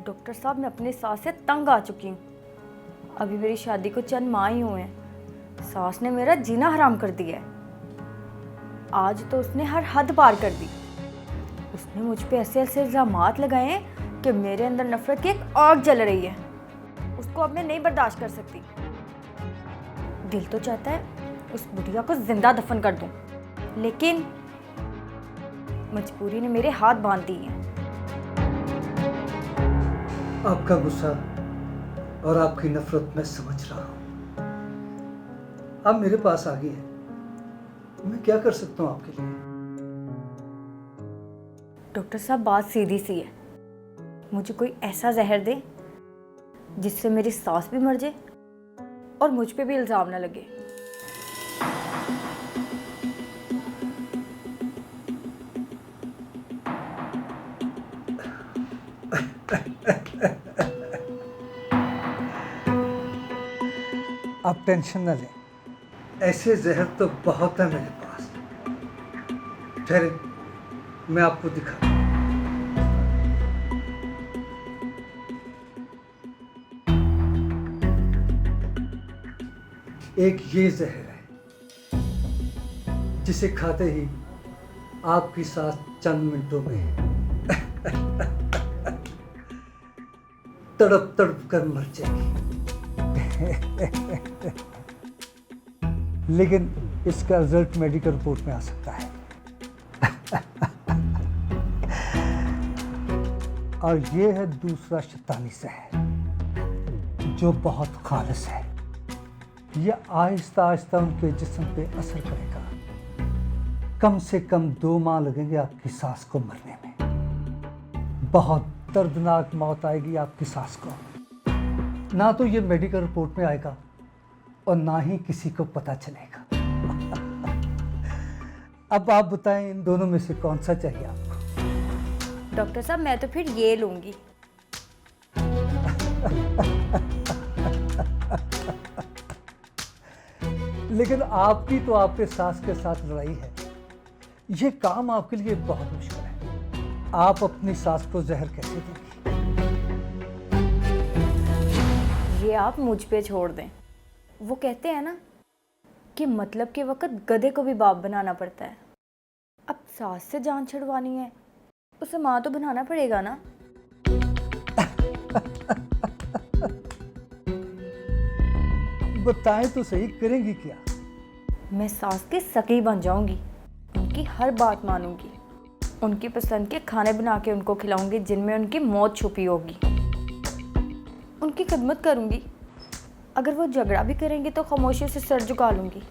Doctor साहब, मैं अपने सास से तंग आ चुकी हूँ। अभी मेरी शादी को चंद माह ही हुए हैं, सास ने मेरा जीना हराम कर दिया है। आज तो उसने हर हद पार कर दी। उसने मुझ पे ऐसे ऐसे इल्जामात लगाए हैं कि मेरे अंदर नफरत की एक आग जल रही है। उसको अब मैं नहीं बर्दाश्त कर सकती। दिल तो चाहता है उस बुढ़िया को जिंदा दफन कर दूं, लेकिन मजबूरी ने मेरे हाथ बांध दिए हैं। आपका गुस्सा और आपकी नफरत मैं समझ रहा हूं। आप मेरे पास आ गई हैं, मैं क्या कर सकता हूं आपके लिए? डॉक्टर साहब, बात सीधी सी है। मुझे कोई ऐसा जहर दे जिससे मेरी सास भी मर जाए और मुझ पे भी इल्जाम ना लगे। आप टेंशन न लें, ऐसे जहर तो बहुत है मेरे पास। ठहरे, मैं आपको दिखा। एक ये जहर है जिसे खाते ही आपकी सांस चंद मिनटों में तड़प तड़प कर मर जाएगी। लेकिन इसका रिजल्ट मेडिकल रिपोर्ट में आ सकता है। और ये है दूसरा शैतानी जहर जो बहुत खालिस है। ये आहिस्ता आहिस्ता उनके जिस्म पे असर करेगा। कम से कम 2 माह लगेंगे आपकी सास को मरने में। बहुत दर्दनाक मौत आएगी आपकी सास को। ना तो ये मेडिकल रिपोर्ट में आएगा और ना ही किसी को पता चलेगा। अब आप बताएं, इन दोनों में से कौन सा चाहिए आपको? डॉक्टर साहब, मैं तो फिर ये लूंगी। लेकिन आपकी तो आपके सास के साथ लड़ाई है। ये काम आपके लिए बहुत मुश्किल है। आप अपनी सास को जहर कैसे देंगी? ये आप मुझ पे छोड़ दें। वो कहते हैं ना कि मतलब के वक्त गधे को भी बाप बनाना पड़ता है। अब सास से जान छुड़वानी है, उसे माँ तो बनाना पड़ेगा ना। बताएं तो सही, करेंगी क्या? मैं सास की सखी बन जाऊंगी, उनकी हर बात मानूंगी, उनकी पसंद के खाने बना के उनको खिलाऊंगी जिनमें उनकी मौत छुपी होगी। उनकी खिदमत करूंगी। अगर वो झगड़ा भी करेंगे तो खामोशी से सर झुका लूंगी।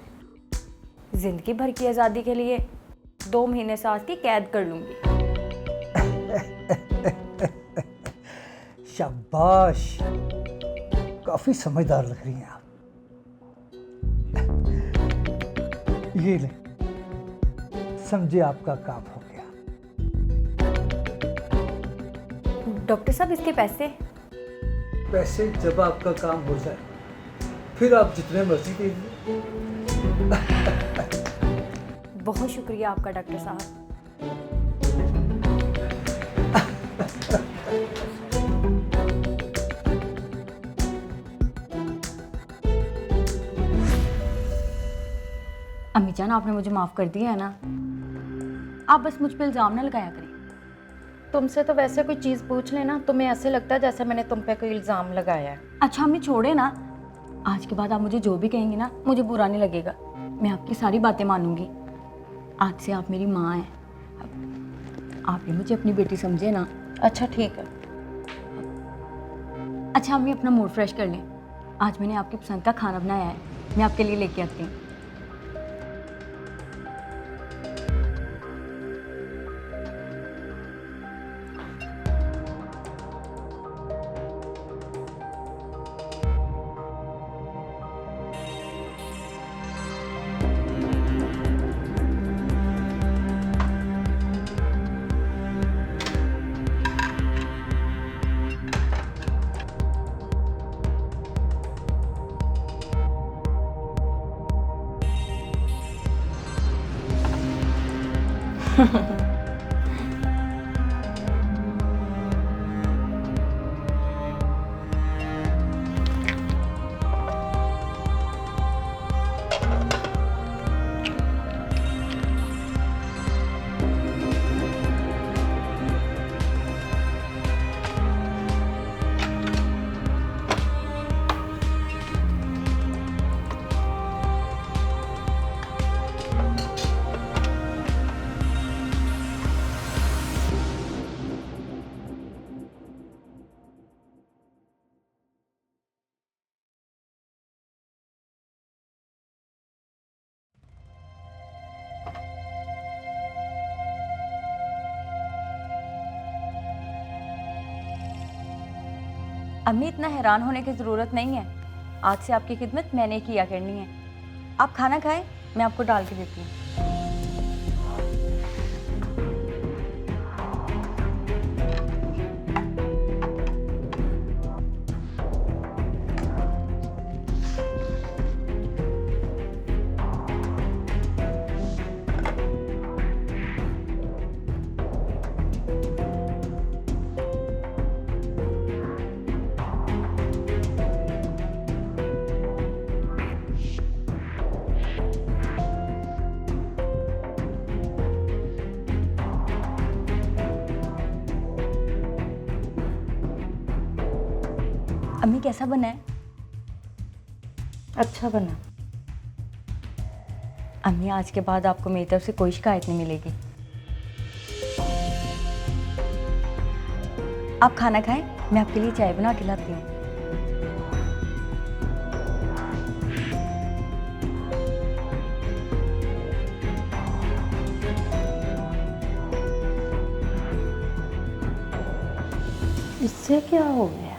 जिंदगी भर की आज़ादी के लिए 2 महीने सास की कैद कर लूंगी। शाबाश, काफी समझदार लग रही हैं आप। ये ले, समझे आपका काम हो गया। डॉक्टर साहब, इसके पैसे जब आपका काम हो जाए फिर आप जितने मर्जी दे दीजिए। बहुत शुक्रिया आपका डॉक्टर साहब। अम्मी जान, आपने मुझे माफ़ कर दिया है ना। आप बस मुझ पे इल्ज़ाम ना लगाया करें। तुमसे तो वैसे कोई चीज़ पूछ लेना, तुम्हें ऐसे लगता है जैसे मैंने तुम पे कोई इल्ज़ाम लगाया है। अच्छा अम्मी, छोड़े ना। आज के बाद आप मुझे जो भी कहेंगी ना, मुझे बुरा नहीं लगेगा। मैं आपकी सारी बातें मानूंगी। आज से आप मेरी माँ हैं। आप भी मुझे अपनी बेटी समझे ना। अच्छा ठीक है। अच्छा अम्मी, अपना मूड फ्रेश कर लें। आज मैंने आपकी पसंद का खाना बनाया है, मैं आपके लिए लेके आती हूँ। अम्मी इतना हैरान होने की ज़रूरत नहीं है। आज से आपकी खिदमत मैंने किया करनी है। आप खाना खाएं, मैं आपको डाल के देती हूँ। अम्मी कैसा बना है? अच्छा बना। अम्मी आज के बाद आपको मेरी तरफ से कोई शिकायत नहीं मिलेगी। आप खाना खाएं, मैं आपके लिए चाय बना के लाती हूँ। इससे क्या हो गया?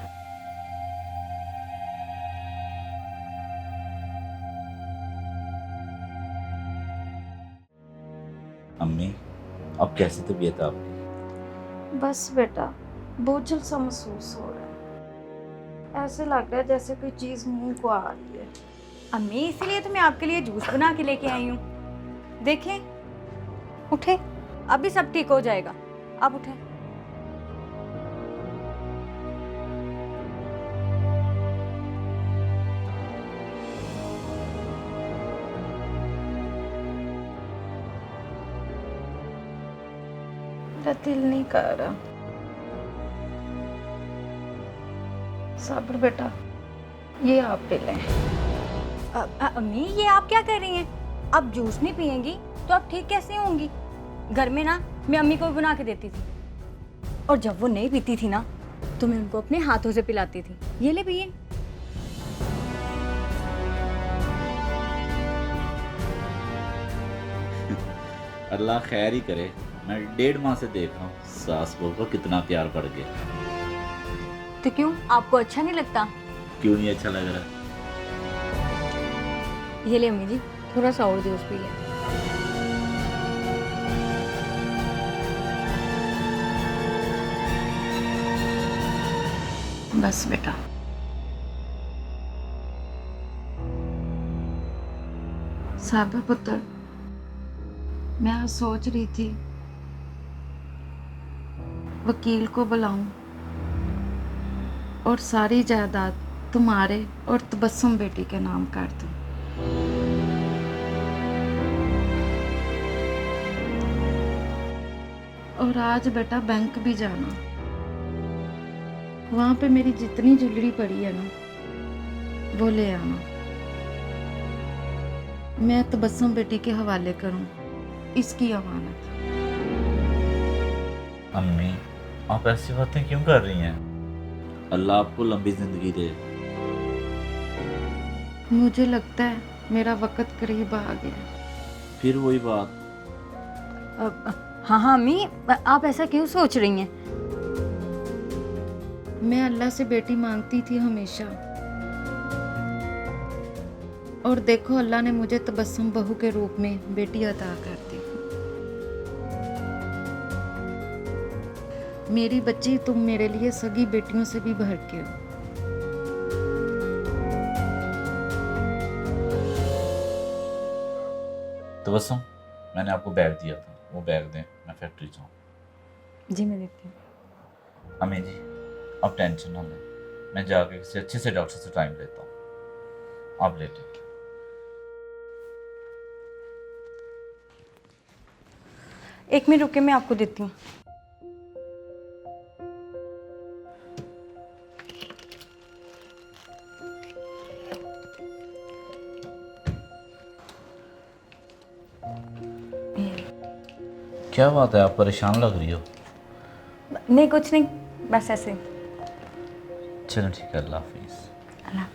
अम्मी, अब कैसी तबीयत है आपकी? बस बेटा, बोझल सा महसूस हो रहा है। ऐसे लग रहा है जैसे कोई चीज़ मुंह को आ रही है। अम्मी इसीलिए तो मैं आपके लिए जूस बना के लेके आई हूँ। देखें, उठे, अभी सब ठीक हो जाएगा। आप उठे। मेरा दिल नहीं कर रहा। साबिर बेटा, ये आप ले लें। अम्मी ये आप क्या कर रही हैं? आप जूस नहीं पियेंगी तो आप ठीक कैसे होंगी? घर में ना मैं अम्मी को भी बना के देती थी, और जब वो नहीं पीती थी ना तो मैं उनको अपने हाथों से पिलाती थी। ये ले पिए। अल्लाह खैर ही करे। मैं 1.5 माह से देख रहा हूँ सास बहू को कितना प्यार बढ़ गया। तो क्यों, आपको अच्छा नहीं लगता? क्यों नहीं अच्छा लग रहा? ये ले अम्मी जी, थोड़ा सा और जूस पी ले। बस बेटा। साबिर पुत्र, मैं आज सोच रही थी वकील को बुलाऊं और सारी जायदाद तुम्हारे और तबस्सुम बेटी के नाम कर दूं। और आज बेटा बैंक भी जाना, वहां पे मेरी जितनी ज्वेलरी पड़ी है ना वो ले आना। मैं तबस्सुम बेटी के हवाले करूं इसकी अमानत। अम्मी, आप ऐसी बातें क्यों कर रही हैं? अल्लाह आपको लंबी जिंदगी दे। मुझे लगता है मेरा वक्त करीब आ गया। फिर वही बात। हाँ हाँ अम्मी, आप ऐसा क्यों सोच रही हैं? मैं अल्लाह से बेटी मांगती थी हमेशा, और देखो अल्लाह ने मुझे तबस्सुम बहू के रूप में बेटी अता कर दी। मेरी बच्ची, तुम मेरे लिए सगी बेटियों से भी बढ़ के हो। तबस्सुम, मैंने आपको बैग दिया था, वो बैग दें, मैं फैक्ट्री जाऊँ। जी मैं देखती हूँ। अम्मी जी, आप टेंशन ना लें, मैं जाके किसी अच्छे से डॉक्टर से टाइम लेता हूँ। आप लेटें। एक मिनट रुके, मैं आपको देती हूँ। क्या बात है, आप परेशान लग रही हो? नहीं कुछ नहीं, बस ऐसे। चलो ठीक है, अल्लाह हाफिज़। अल्लाह।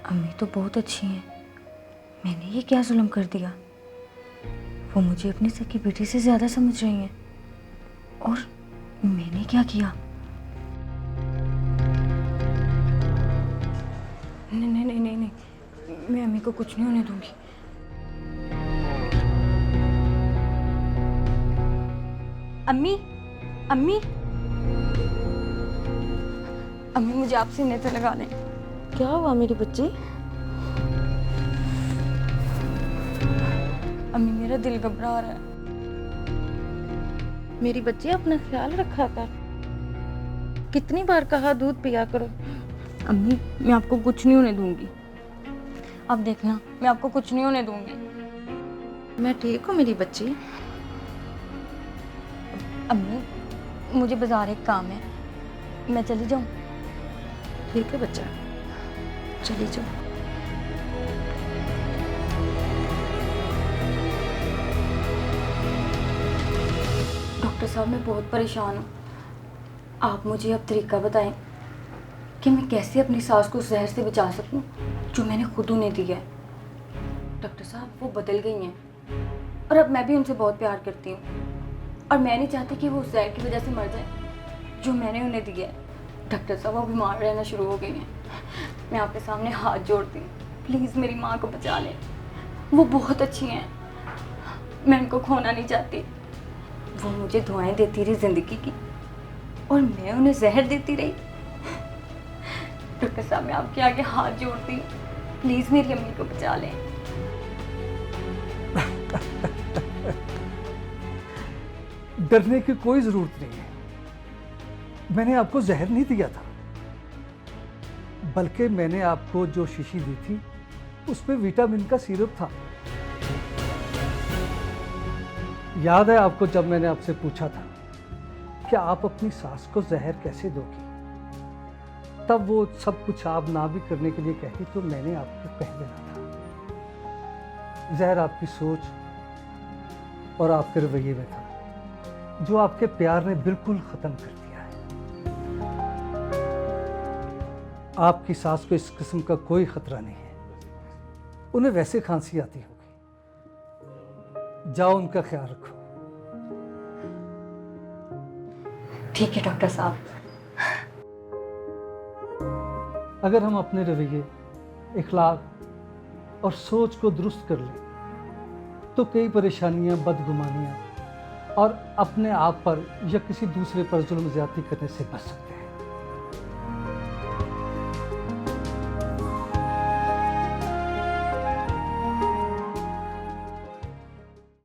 अम्मी तो बहुत अच्छी हैं, मैंने ये क्या जुल्म कर दिया? वो मुझे अपनी सगी बेटी से ज़्यादा समझ रही हैं, और मैंने क्या किया? नहीं नहीं नहीं नहीं नहीं, मैं अम्मी को कुछ नहीं होने दूंगी। अम्मी, अम्मी, अम्मी मुझे आप सीने से लगा लें। क्या हुआ मेरी बच्ची? अम्मी मेरा दिल घबरा रहा है। मेरी बच्ची अपना ख्याल रखा कर। कितनी बार कहा दूध पिया करो। अम्मी मैं आपको कुछ नहीं होने दूंगी, आप देखना मैं आपको कुछ नहीं होने दूंगी। मैं ठीक हूँ मेरी बच्ची। अम्मी मुझे बाजार एक काम है, मैं चली जाऊँ? ठीक है बच्चा, चली जाओ। डॉक्टर साहब मैं बहुत परेशान हूँ, आप मुझे अब तरीका बताएं कि मैं कैसे अपनी सास को जहर से बचा सकूं जो मैंने खुद उन्हें दिया है। डॉक्टर साहब वो बदल गई हैं और अब मैं भी उनसे बहुत प्यार करती हूँ, और मैं नहीं चाहती कि वो उस जहर की वजह से मर जाए जो मैंने उन्हें दिया है। डॉक्टर साहब वो बीमार रहना शुरू हो गई हैं, मैं आपके सामने हाथ जोड़ती हूँ, प्लीज़ मेरी माँ को बचा लें। वो बहुत अच्छी हैं, मैं उनको खोना नहीं चाहती। वो मुझे दुआएं देती रही ज़िंदगी की, और मैं उन्हें जहर देती रही। डॉक्टर साहब मैं आपके आगे हाथ जोड़ती हूँ, प्लीज़ मेरी अम्मी को बचा लें। डरने की कोई ज़रूरत नहीं है। मैंने आपको जहर नहीं दिया था, बल्कि मैंने आपको जो शीशी दी थी उसमें विटामिन का सिरप था। याद है आपको जब मैंने आपसे पूछा था कि आप अपनी सास को जहर कैसे दोगी, तब वो सब कुछ आप ना भी करने के लिए कही तो मैंने आपको कह देना था। जहर आपकी सोच और आपके रवैये में था, जो आपके प्यार ने बिल्कुल खत्म कर दिया है। आपकी सास को इस किस्म का कोई खतरा नहीं है, उन्हें वैसे खांसी आती होगी। जाओ उनका ख्याल रखो। ठीक है डॉक्टर साहब। अगर हम अपने रवैये, इखलाक और सोच को दुरुस्त कर लें तो कई परेशानियां, बदगुमानियां और अपने आप पर या किसी दूसरे पर जुल्म ज्यादती करने से बच सकते हैं।